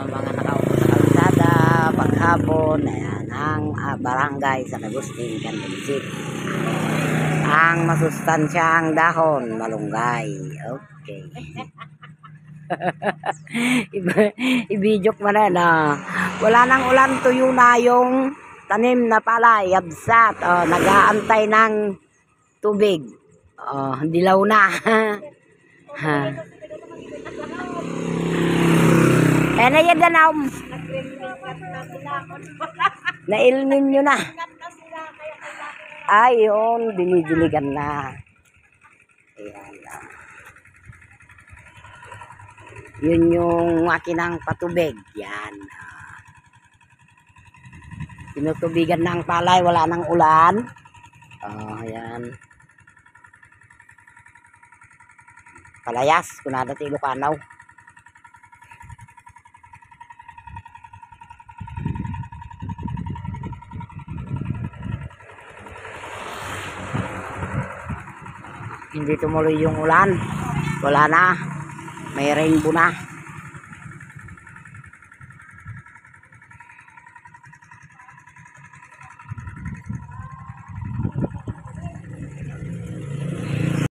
mga nakaupo sa kalsada paghapon. Ayan ang barangay San Agustin, Candel City. Ang masustansyang dahon malunggay. Okay. I-video mo na. Wala nang ulan, tuyo na yung tanim na palay, absat. Nag-aantay ng tubig. Dilaw na. Na yan na nailmin nyo na. Ay, yun. Dinidiligan na. Ayan. Yun yung makinang patubig. Yan. Tinutubigan ng palay. Wala nang ulan. Ayan. Palayas. Kunada ti Ilocanaw. Hindi tumuloy yung ulan. Wala na. May rainbow na.